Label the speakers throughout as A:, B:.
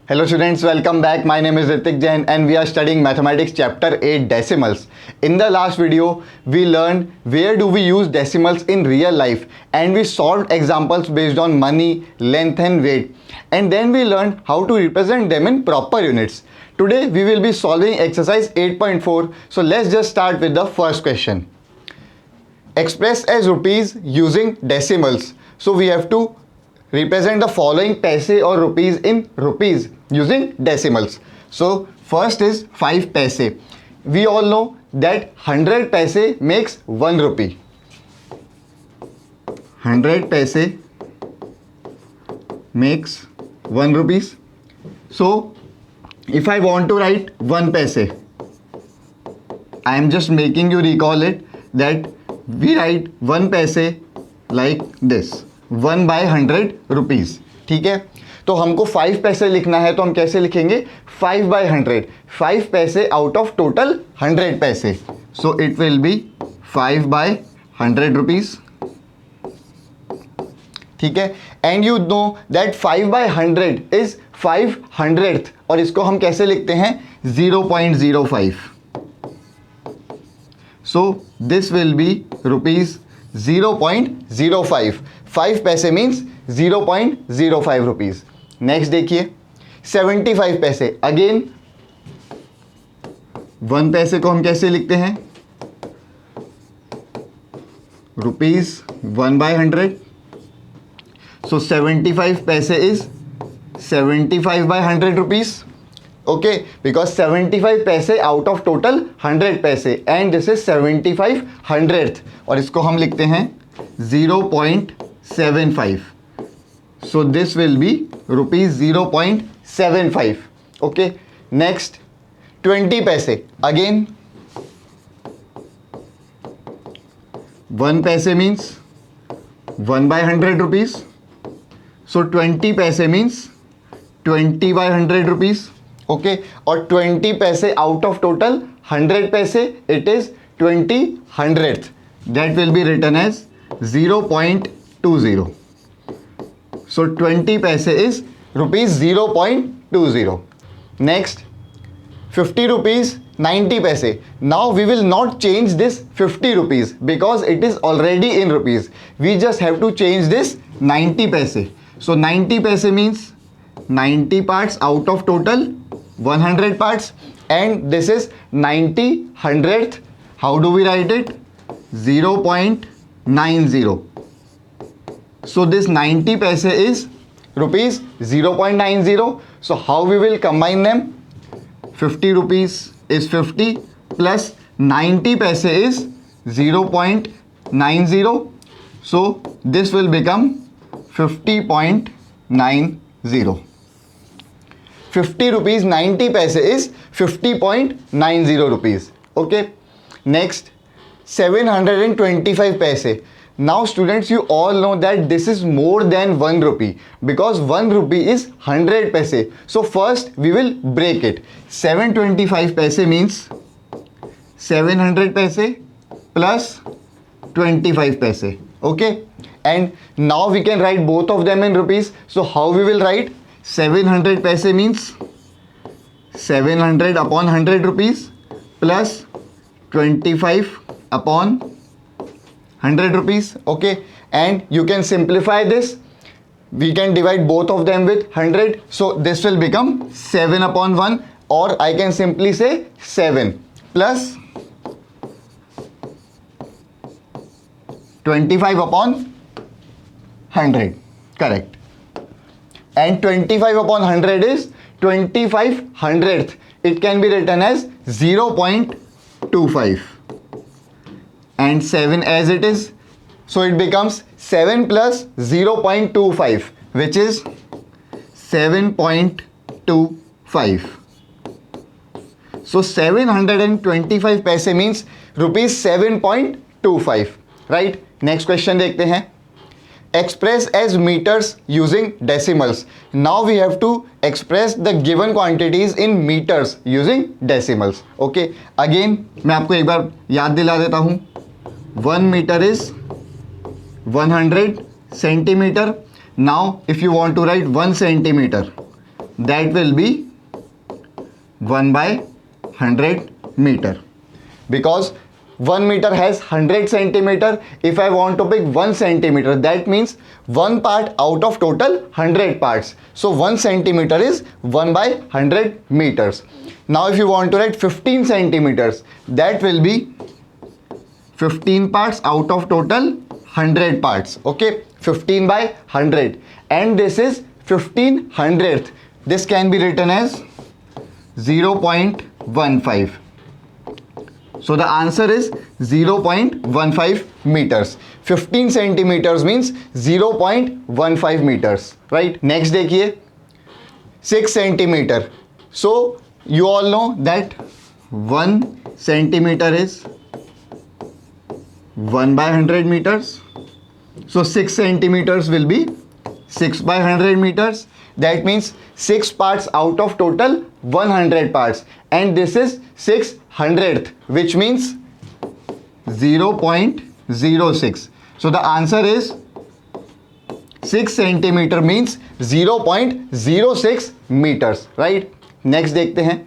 A: Hello students, welcome back. My name is Ritik Jain and we are studying Mathematics Chapter 8 Decimals. In the last video, we learned where do we use decimals in real life and we solved examples based on money, length and weight. And then we learned how to represent them in proper units. Today we will be solving exercise 8.4. So let's just start with the first question. Express as rupees using decimals. So we have to represent the following paise or rupees in rupees using decimals. So first is 5 paise. We all know that 100 paise makes 1 rupee. 100 paise makes 1 rupees. So if I want to write 1 paise, I am just making you recall it that we write 1 paise like this, 1 by 100 rupees. ठीक है, तो हमको 5 पैसे लिखना है तो हम कैसे लिखेंगे 5 by 100. 5 पैसे आउट ऑफ टोटल 100 पैसे, so it will be 5 by 100 rupees. ठीक है, and you know that 5 by 100 is 500th और इसको हम कैसे लिखते हैं 0.05. सो दिस विल बी रुपीज़ 0.05. 5 पैसे मीन्स 0.05 रुपीज़. नेक्स्ट देखिए 75 पैसे. अगेन 1 पैसे को हम कैसे लिखते हैं रुपीज़ 1 by 100. सो 75 पैसे is 75 by 100 rupees. Okay, because 75 पैसे आउट ऑफ टोटल 100 पैसे एंड दिस इज 75 100th और इसको हम लिखते हैं 0.75. सो this will be rupees 0.75. Okay, next 20 पैसे. अगेन 1 पैसे मीन्स 1 by 100 रुपीज़. सो 20 पैसे मीन्स 20 by 100 रुपीज़. ओके, और 20 पैसे out of total 100 paise it is 20 100th. That will be written as 0.20. So 20 paise is rupees 0.20. Next 50 rupees 90 paise. Now we will not change this 50 rupees because it is already in rupees. We just have to change this 90 paise. So 90 paise means 90 parts out of total 100 parts and this is 90 100th. How do we write it? 0.90. So this 90 paise is rupees 0.90. So how we will combine them? 50 rupees is 50 plus 90 paise is 0.90. So this will become 50.90. 50 rupees 90 paise is 50.90 rupees. Okay, next 725 paise. Now students, you all know that this is more than 1 rupee because 1 rupee is 100 paise. So first we will break it. 725 paise means 700 paise plus 25 paise. Okay, and now we can write both of them in rupees. So how we will write? 700 paise means 700 upon 100 rupees plus 25 upon 100 rupees. Okay, and you can simplify this. We can divide both of them with 100. So this will become 7 upon 1 or I can simply say 7 plus 25 upon 100. Correct. And 25 upon 100 is 25 100th. It can be written as 0.25 and 7 as it is. So it becomes 7 plus 0.25 which is 7.25. So 725 paise means rupees 7.25. Right? Next question देखते हैं. Express as meters using decimals. Now we have to express the given quantities in meters using decimals. Okay, again मैं आपको एक बार याद दिला देता हूँ. 1 meter is 100 centimeter. Now if you want to write 1 centimeter, that will be 1 by 100 meter. Because 1 meter has 100 centimeter. If I want to pick 1 centimeter, that means one part out of total 100 parts. So 1 centimeter is 1 by 100 meters. Now if you want to write 15 centimeters, that will be 15 parts out of total 100 parts. Okay, 15 by 100. And this is 15 hundredth. This can be written as 0.15. So the answer is 0.15 meters. 15 centimeters means 0.15 meters, right? Next देखिए 6 centimeter. So you all know that 1 centimeter is 1 by 100 meters. So 6 centimeters will be 6 by 100 meters. That means 6 parts out of total 100 parts. And this is 6 hundredth, which means 0.06. So the answer is 6 centimeter means 0.06 meters, right? Next देखते हैं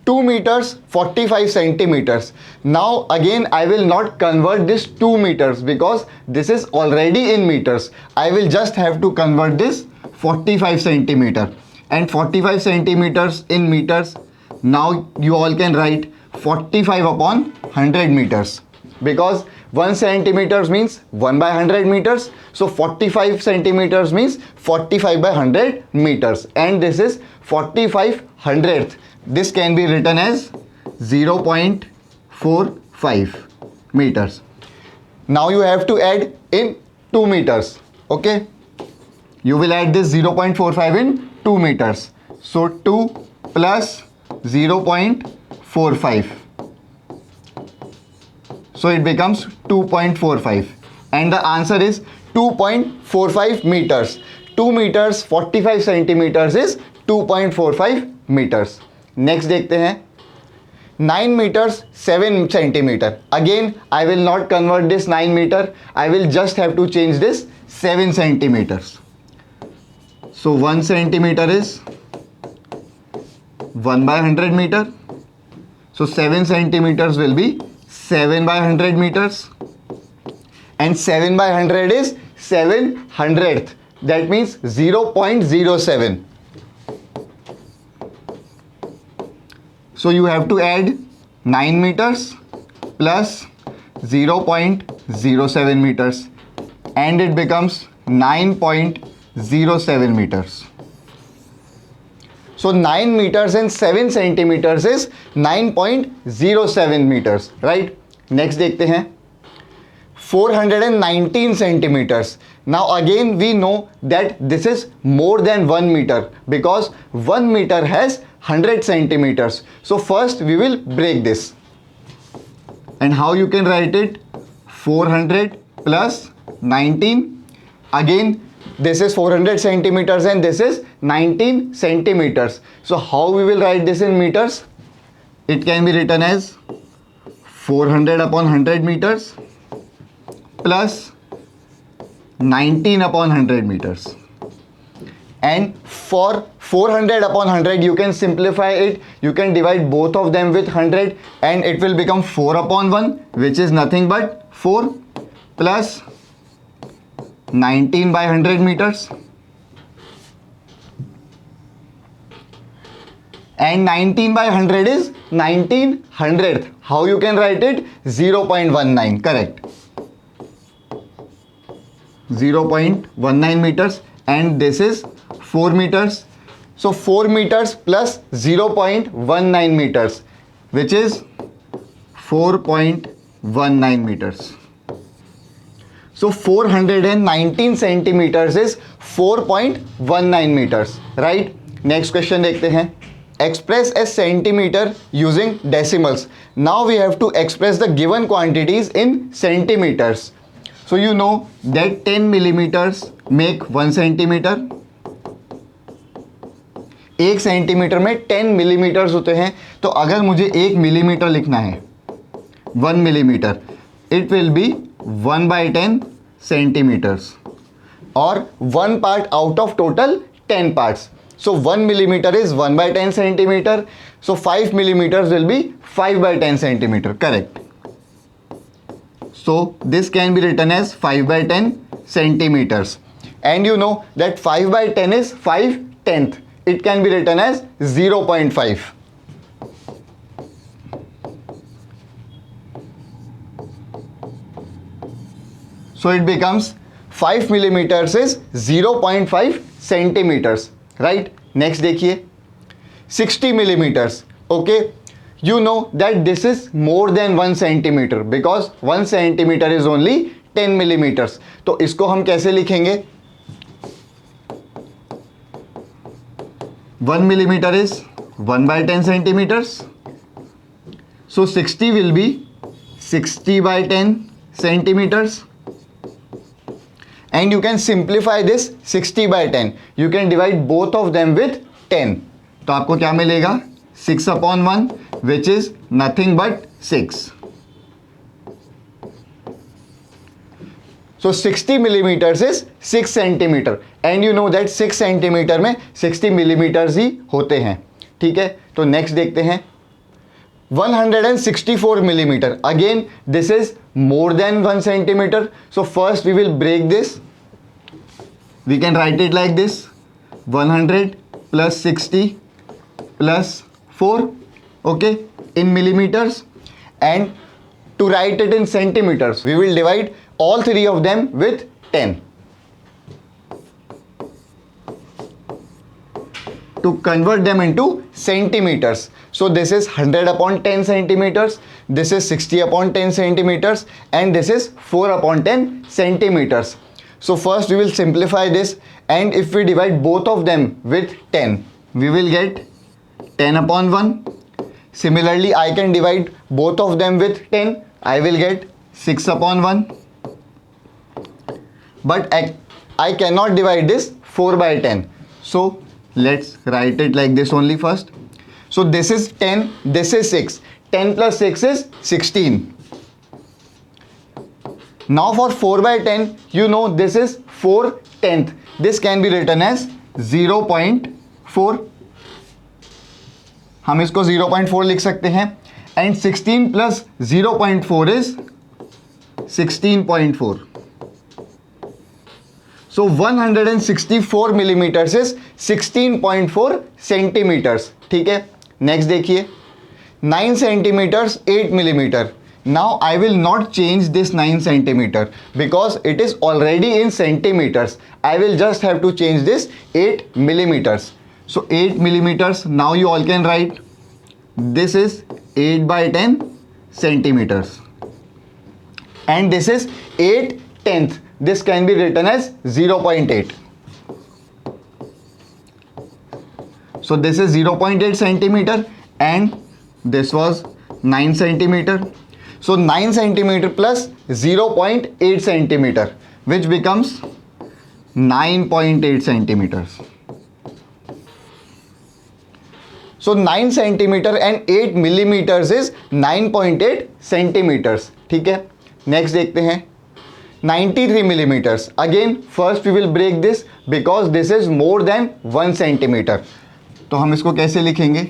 A: 2 meters 45 centimeters. Now again I will not convert this 2 meters because this is already in meters. I will just have to convert this 45 centimeter, and 45 centimeters in meters. Now you all can write 45 upon 100 meters, because 1 centimeters means 1 by 100 meters. So 45 centimeters means 45 by 100 meters, and this is 45 hundredth. This can be written as 0.45 meters. Now you have to add in 2 meters. Okay, you will add this 0.45 in 2 meters. So 2 plus 0.45. So it becomes 2.45, and the answer is 2.45 meters. 2 meters 45 centimeters is 2.45 meters. Next देखते हैं 9 meters 7 centimeter. Again I will not convert this 9 meter. I will just have to change this 7 centimeters. So 1 centimeter is 1 by 100 meter. So 7 centimeters will be 7 by 100 meters, and 7 by 100 is 7 hundredth. That means 0.07. So you have to add 9 meters plus 0.07 meters, and it becomes 9.07 meters. So 9 meters and 7 centimeters is 9.07 meters, right? Next देखते हैं 419 centimeters. Now again we know that this is more than 1 meter, because 1 meter has 100 centimeters. So first we will break this. And how you can write it? 400 plus 19. Again this is 400 centimeters and this is 19 centimeters. So how we will write this in meters? It can be written as 400 upon 100 meters plus 19 upon 100 meters. And for 400 upon 100 you can simplify it. You can divide both of them with 100 and it will become 4 upon 1, which is nothing but 4, plus 19 by 100 meters, and 19 by 100 is 19 hundredth. How you can write it? 0.19. correct. 0.19 meters, and this is 4 meters. So 4 meters plus 0.19 meters, which is 4.19 meters. So 419 centimeters is 4.19 meters, right? Next question देखते हैं. Express a centimeter using decimals. Now we have to express the given quantities in centimeters. So you know that 10 millimeters make 1 centimeter. 1 centimetre में 10 millimetres होते हैं. तो अगर मुझे 1 millimetre लिखना है, 1 millimeter, it will be 1 by 10 centimeters, or 1 part out of total 10 parts. So 1 millimeter is 1 by 10 centimeter. So 5 millimeters will be 5 by 10 centimeter. Correct. So this can be written as 5 by 10 centimeters. And you know that 5 by 10 is 5/10. It can be written as 0.5. So it becomes 5 millimeters is 0.5 centimeters, right? Next देखिए 60 millimeters. Okay, you know that this is more than 1 centimeter because 1 centimeter is only 10 millimeters. तो इसको हम कैसे लिखेंगे? 1 millimeter is 1 by 10 centimeters. So 60 will be 60 by 10 centimeters. And you can simplify this 60 by 10. You can divide both of them with 10. तो आपको क्या मिलेगा? 6/1 which is nothing but 6. So 60 millimeters is 6 centimeter. And you know that 6 centimeter में 60 millimeters ही होते हैं. ठीक है, तो नेक्स्ट देखते हैं 164 millimeter. Again this is more than 1 centimeter. So first we will break this. We can write it like this: 100 plus 60 plus 4, okay, in millimeters. And to write it in centimeters, we will divide all three of them with 10. To convert them into centimeters. So this is 100/10 centimeters, this is 60/10 centimeters, and this is 4/10 centimeters. So first we will simplify this, and if we divide both of them with 10, we will get 10/1. Similarly, I can divide both of them with 10. I will get 6/1. But I cannot divide this 4 by 10. So let's write it like this only first. So this is 10, this is 6. 10 plus 6 is 16. Now for 4 by 10, you know this is 4/10. This can be written as 0.4. हम इसको 0.4 लिख सकते हैं. And 16 plus 0.4 is 16.4. So 164 millimeters is 16.4 centimeters. ठीक है, next देखिए 9 centimeters 8 millimeter. Now I will not change this 9 centimeter because it is already in centimeters. I will just have to change this 8 millimeters. So 8 millimeters, now you all can write this is 8 by 10 centimeters. And this is 8/10. This can be written as 0.8. So this is 0.8 centimeter and this was 9 centimeter. So 9 centimeter plus 0.8 centimeter, which becomes 9.8 centimeters. So 9 centimeter and 8 millimeters is 9.8 centimeters. ठीक है, next देखते हैं 93 millimeters. Again first we will break this because this is more than 1 centimeter. तो हम इसको कैसे लिखेंगे?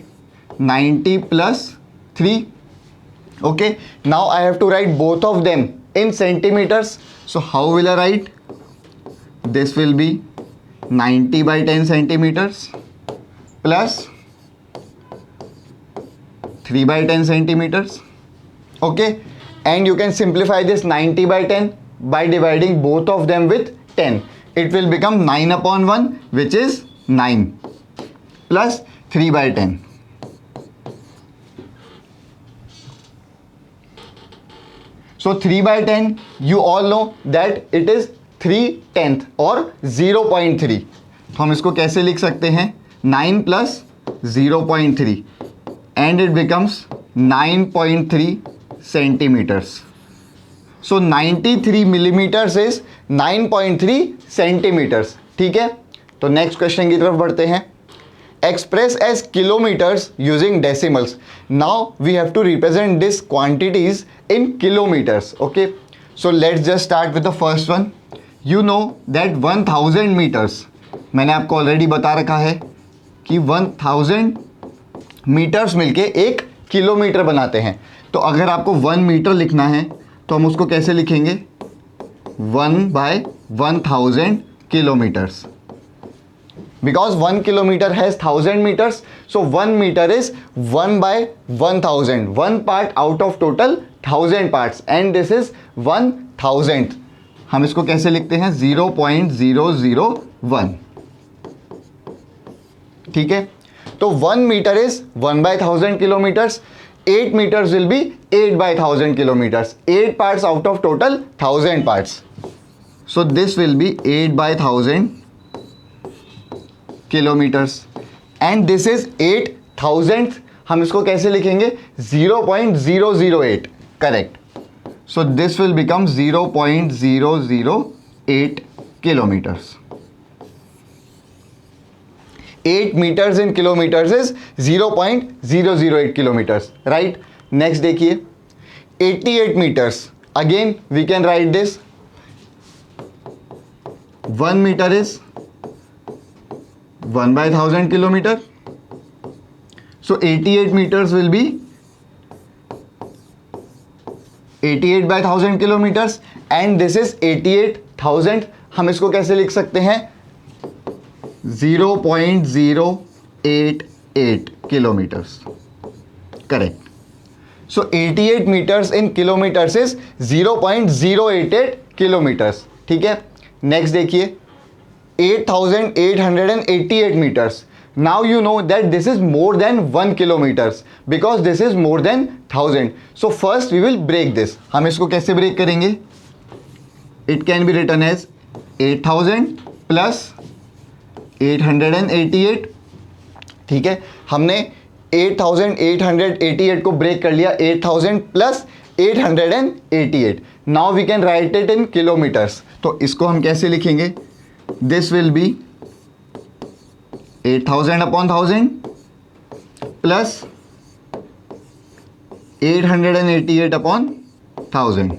A: 90 plus 3. Okay, now I have to write both of them in centimeters. So how will I write? This will be 90 by 10 centimeters plus 3 by 10 centimeters. Okay, and you can simplify this 90 by 10 by dividing both of them with 10. It will become 9/1, which is 9 plus 3 by 10. So 3 by 10, you all know that it is 3/10 or 0.3. तो हम इसको कैसे लिख सकते हैं? 9 plus 0.3 and it becomes 9.3 centimeters. So 93 millimeters is 9.3 centimeters. ठीक है, तो नेक्स्ट क्वेश्चन की तरफ बढ़ते हैं. Express as kilometers using decimals. Now we have to represent these quantities in kilometers. Okay, so let's just start with the first one. You know that 1000 meters, मैंने आपको already बता रखा है, कि 1000 मीटर्स मिलके 1 किलोमीटर बनाते हैं। तो अगर आपको 1 मीटर लिखना है तो हम उसको कैसे लिखेंगे, 1/1000 kilometres, because 1 kilometer has 1000 meters, so 1 meter is 1/1000, one part out of total 1000 parts, and this is 1000th। हम इसको कैसे लिखते हैं, 0.001। ठीक है, तो 1 meter is 1/1000 kilometers, 8 meters will be 8/1000 kilometers, 8 parts out of total 1000 parts, so this will be 8/1000 kilometres, and this is 8000th। हम इसको कैसे लिखेंगे, 0.008, correct. So this will become 0.008 kilometres. 8 meters in kilometers is 0.008 kilometers, right? Next देखिए 88 meters, again we can write this, 1 meter is 1/1000 kilometer, so 88 meters will be 88/1000 kilometers, and this is 88,000। हम इसको कैसे लिख सकते हैं, 0.088 kilometers, correct। so 88 meters in kilometers is 0.088 kilometers। ठीक है, next देखिए 8888 meters। Now you know that this is more than 1 kilometers because this is more than 1000। So first we will break this। हम इसको कैसे ब्रेक करेंगे, it can be written as 8000 plus 888। ठीक है, हमने 8888 को ब्रेक कर लिया, 8000 plus 888। Now we can write it in kilometers। तो इसको हम कैसे लिखेंगे, this will be 8000/1000 plus 888/1000,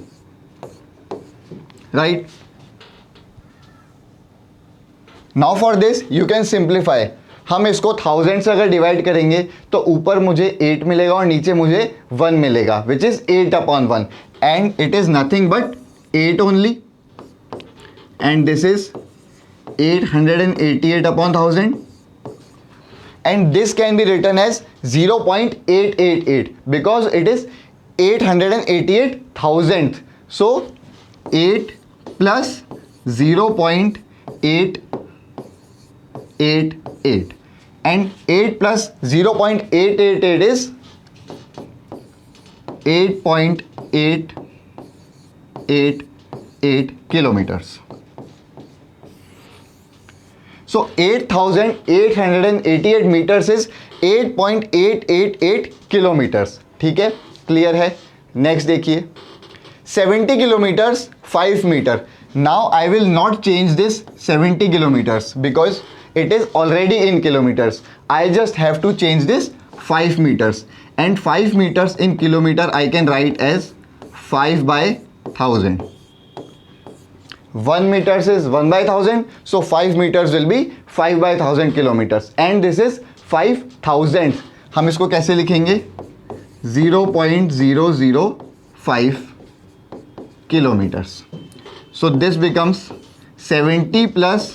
A: right? Now for this you can simplify। हम इसको 1000 से अगर डिवाइड करेंगे तो ऊपर मुझे 8 मिलेगा और नीचे मुझे 1 मिलेगा, which is 8/1, and it is nothing but 8 only, and this is 888/1000, and this can be written as 0.888 because it is 888,000th, so 8 plus 0.888, and 8 plus 0.888 is 8.888 kilometers। So 8888 meters is 8.888 kilometers। ठीक है, clear है। Next देखिए 70 kilometers 5 meter। Now I will not change this 70 kilometers because it is already in kilometers। I just have to change this 5 meters, and 5 meters in kilometer I can write as 5/1000। 1 meters is 1/1000, so 5 meters will be 5/1000 kilometers, and this is 5000th। हम इसको कैसे लिखेंगे, 0.005 kilometers। So this becomes 70 plus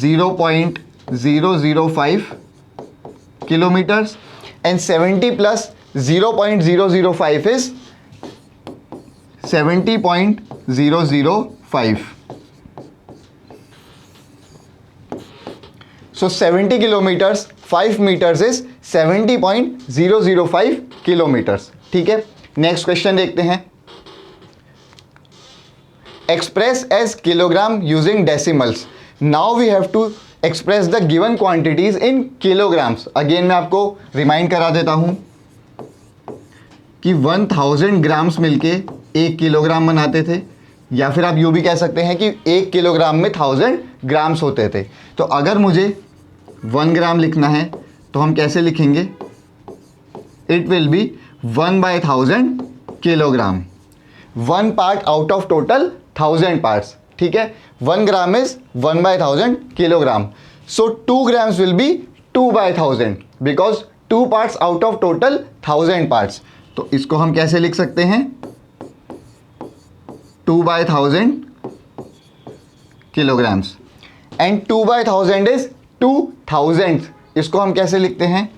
A: 0.005 kilometers, and 70 plus 0.005 is 70.005। So 70 kilometers 5 meters is 70.005 kilometers। ठीक है, next question देखते हैं। Express as kilogram using decimals. Now we have to express the given quantities in kilograms. Again मैं आपको remind करा देता हूं कि 1000 ग्राम्स मिलके 1 किलोग्राम बनाते थे, या फिर आप यूँ भी कह सकते हैं कि 1 किलोग्राम में 1000 ग्राम्स होते थे। तो अगर मुझे 1 ग्राम लिखना है तो हम कैसे लिखेंगे, it will be 1/1000 kilogram, 1 part out of total 1000 parts. ठीक है, 1 gram is 1/1000 kilogram, so 2 grams will be 2/1000 because 2 parts out of total 1000 parts. तो इसको हम कैसे लिख सकते हैं? 2/1000 किलोग्राम्स एंड 2/1000 इज 2000। इसको हम कैसे लिखते हैं?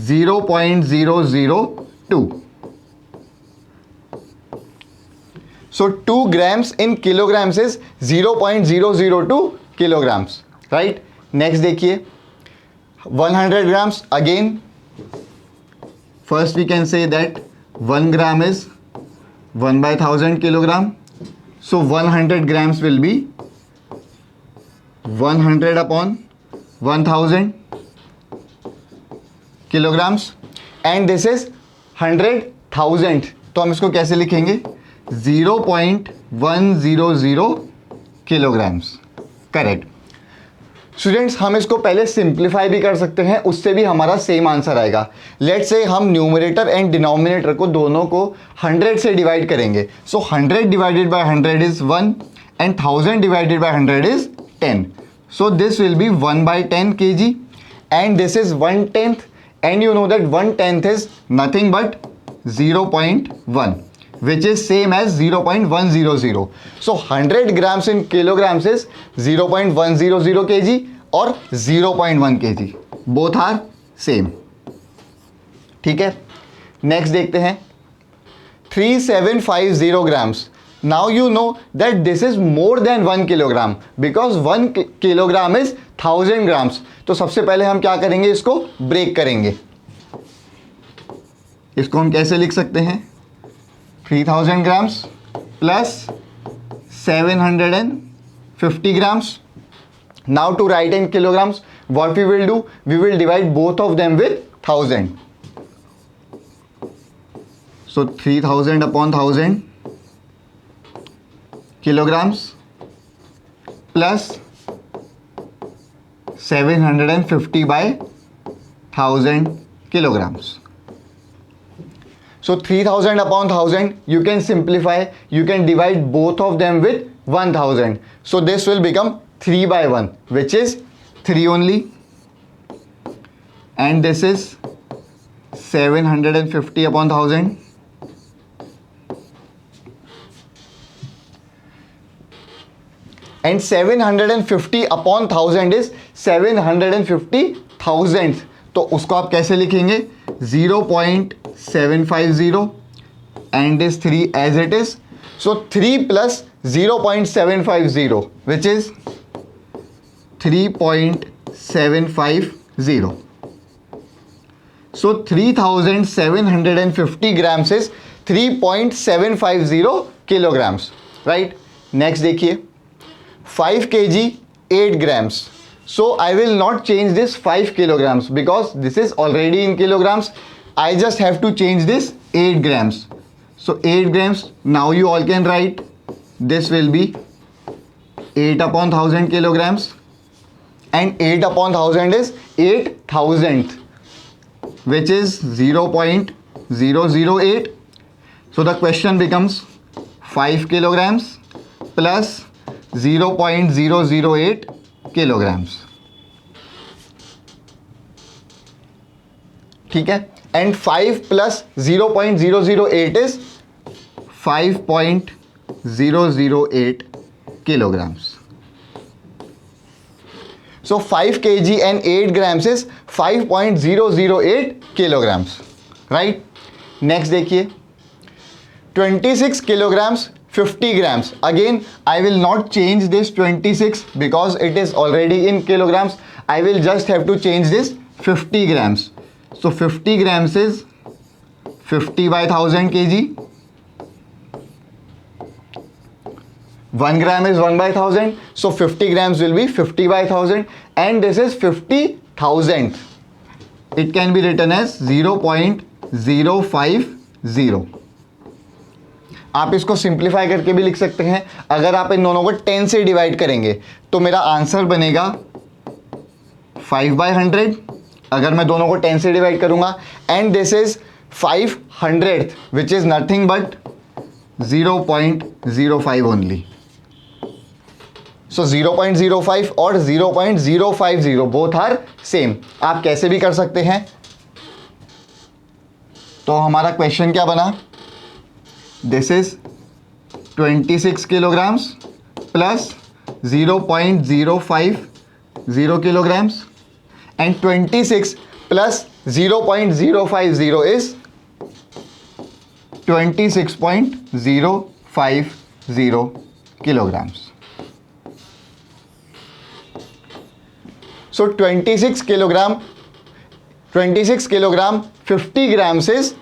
A: 0.002। So 2 grams in kilograms is 0.002 kilograms, right? Next देखिए 100 grams. Again, first we can say that 1 gram is 1/1000 kilogram. So 100 grams will be 100 upon 1000 kilograms and this is 100,000. तो हम इसको कैसे लिखेंगे? 0.100 किलोग्राम्स। करेक्ट। स्टूडेंट्स, हम इसको पहले सिंप्लीफाई भी कर सकते हैं, उससे भी हमारा सेम आंसर आएगा। लेट्स से हम न्यूमरेटर एंड डिनोमिनेटर को दोनों को 100 से डिवाइड करेंगे। सो 100 divided by 100 is 1 and 1000 divided by 100 is 10। So this will be 1/10 kg and this is 1/10 and you know that 1/10 is nothing but 0.1 which is same as 0.100. So 100 grams in kilograms is 0.100 kg और 0.1 kg. Both are same. ठीक है, next देखते हैं 3750 grams. Now you know that this is more than 1 kilogram because 1 kilogram is 1000 grams. तो सबसे पहले हम क्या करेंगे? इसको ब्रेक करेंगे। इसको हम कैसे लिख सकते हैं? 3000 grams plus 750 grams. Now to write in kilograms, what we will do? We will divide both of them with 1000. So 3000 upon 1000 kilograms plus 750 by 1000 kilograms. So 3000 upon 1000, you can simplify, you can divide both of them with 1000. So this will become 3/1, which is 3 only. And this is 750 upon 1000. And 750 upon 1000 is 750,000. तो उसको आप कैसे लिखेंगे? 0.750 and this 3 as it is. So 3 plus 0.750 which is 3.750. So 3750 grams is 3.750 kilograms, right? Next देखिए 5 kg 8 grams. So I will not change this 5 kilograms because this is already in kilograms. I just have to change this 8 grams. So 8 grams, now you all can write this will be 8 upon 1000 kilograms and 8 upon 1000 is 8000 which is 0.008. So the question becomes 5 kilograms plus 0.008 kilograms. ठीक है, and 5 plus 0.008 is 5.008 kilograms. So 5 kg and 8 grams is 5.008 kilograms, right? Next देखिए 26 kilograms 50 grams. Again I will not change this 26 because it is already in kilograms. I will just have to change this 50 grams. So 50 grams is 50/1000 kg. 1 gram is 1/1000. So 50 grams will be 50/1000 and this is 50,000. It can be written as 0.050. आप इसको simplify करके भी लिख सकते हैं। अगर आप इन दोनों को 10 से डिवाइड करेंगे तो मेरा आंसर बनेगा 5/100। अगर मैं दोनों को 10 से डिवाइड करूंगा and this is 500 which is nothing but 0.05 only. So 0.05 और 0.050 बोथ आर सेम। आप कैसे भी कर सकते हैं। तो हमारा क्वेश्चन क्या बना, this is 26 kilograms plus 0.050 kilograms and 26 plus 0.050 is 26.050 kilograms. So 26 kilogram 50 grams is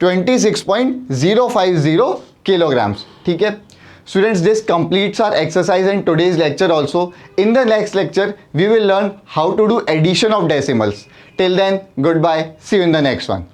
A: 26.050 kilograms. ठीक है students, this completes our exercise in today's lecture also. In the next lecture we will learn how to do addition of decimals. Till then, goodbye, see you in the next one.